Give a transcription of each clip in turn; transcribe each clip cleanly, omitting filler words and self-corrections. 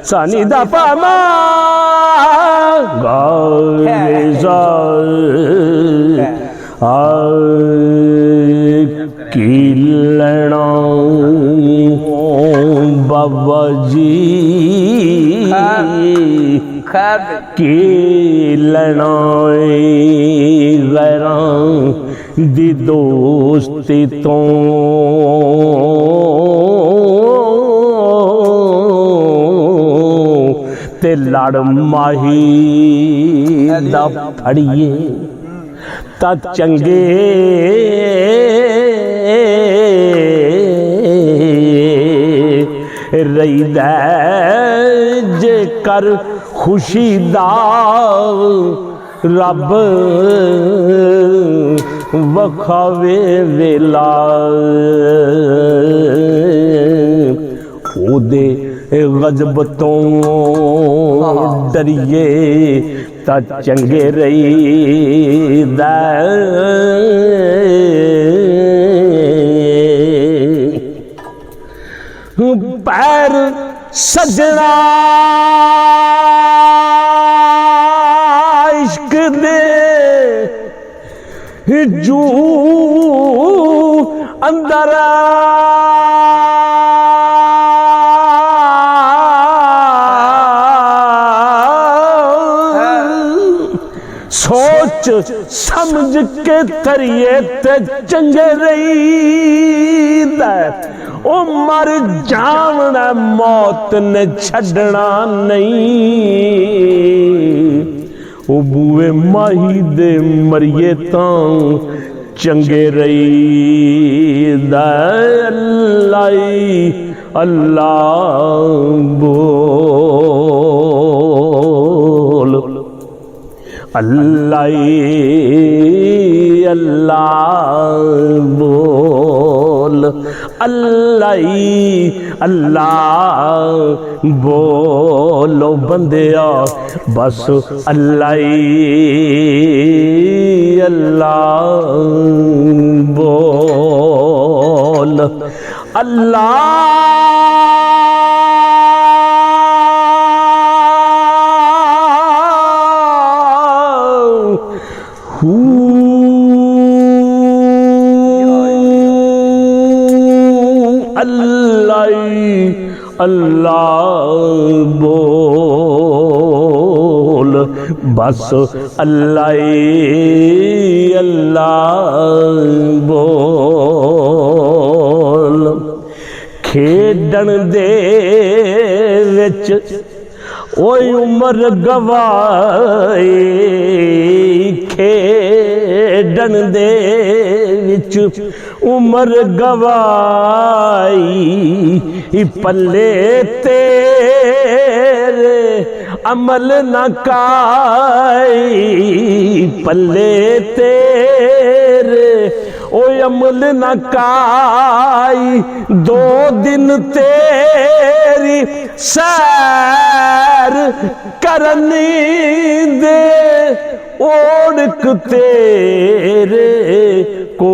सानी दा पामा की लेना बाबा जी की लेना गैरां दी दोस्ती तो ते लड़ माही दा फड़िए ता चंगे रहीदा जे कर खुशी दा रब वखावे वेला ओदे गजब तो डरिए ता चंगे रहीदा पैर सजना इश्क दे जू अंदर सोच समझ के तरिए ते चंगे रहीदा ओ मर जावना मौत ने छड़ना नहीं ओ बूए माही दे मरिए तां चंगे रहीदा अल्लाह अल्लाह बोल अल्लाह अल्लाह बोल अल्लाह अल्लाह बोलो बंदिया बस अल्लाह अल्लाह बोल अल्लाह अल्लाह बोल बस अल्लाह अल्लाह बोल खेडन दे विच ओए उमर गवाए खेडन दे विच उमर गवाई पल्ले तेरे अमल न काई पल्ले तेरे ओ अमल न काई दो दिन तेरी सैर करनी दे ओढ़क तेरे को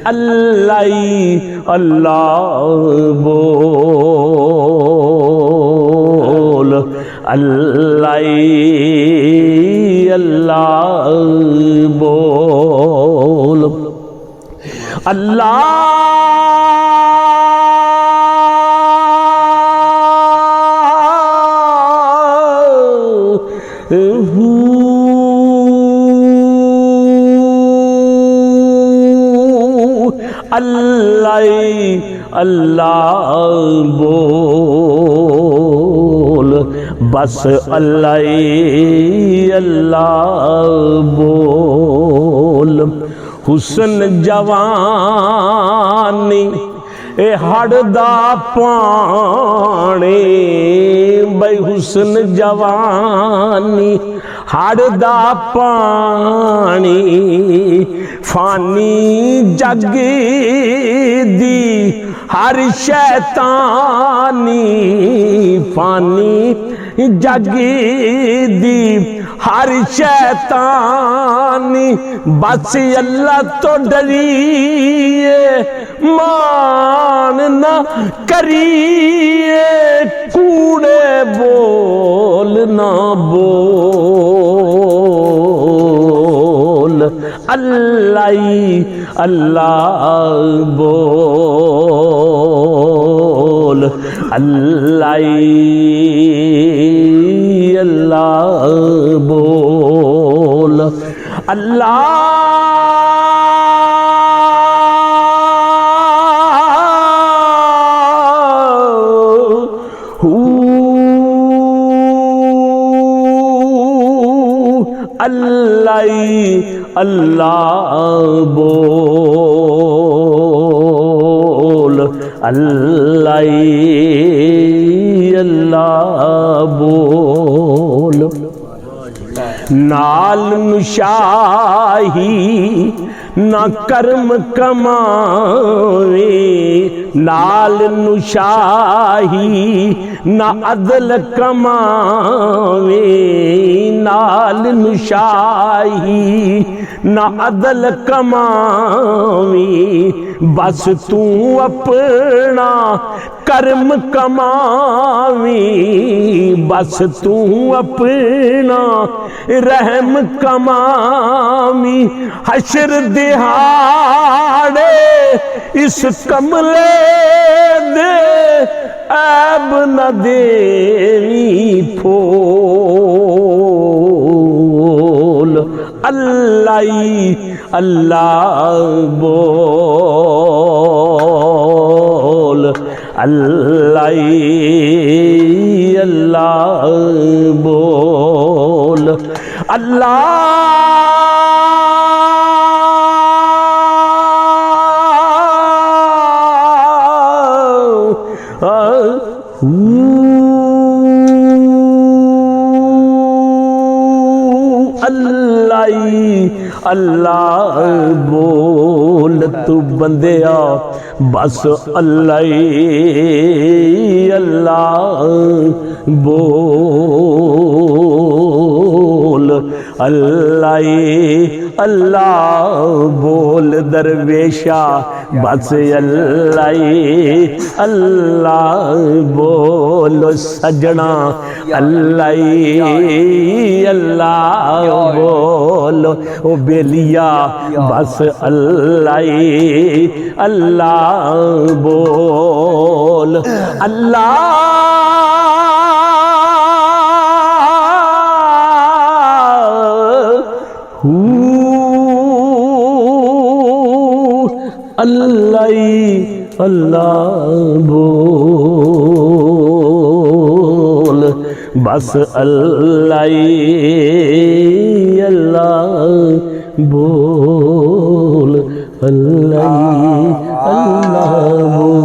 अल्लाह अल्लाह बोल अल्लाह अल्लाह बोल अल्लाह अल्लाह अल्लाह बोल बस अल्लाह अल्लाह बोल हुस्न जवानी ए हड़दा पानी बई हुस्न जवानी हड़दा पानी फानी जग दी हर शैतानी फानी जग दी हर शैतानी बस अल्लाह तो डरिए मान न करिए कूड़े बोल ना बोल अल्लाह अल्लाह बोल अल्लाह अल्लाह बोल अल्लाह अल्लाह अल्लाह बोल अल्लाह अल्लाह बोल नाल नुशाही ना कर्म कमावे नाल नुशाही ना अदल कमावे नाल नुशाही ना अदल कमावे बस तू अपना कर्म कमावी बस तू अपना रहम कमावी हशर दिहाड़े इस कमले दे ऐब न देवी फोल अल्लाह अल्लाह बोल अल्लाह अल्लाह बोल अल्लाह अल्लाह बोल तू बंदिया बस अल्लाह अल्लाह बोल अल्लाह अल्लाह बोल दरवेशा बस अल्लाह अल्लाह बोल सजना अल्लाह अल्लाह बोल ओ बेलिया बस अल्लाह अल्लाह बोल अल्लाह अल्लाह अल्लाह बोल बस अल्लाह अल्लाह बोल अल्लाह अल्लाह बोल।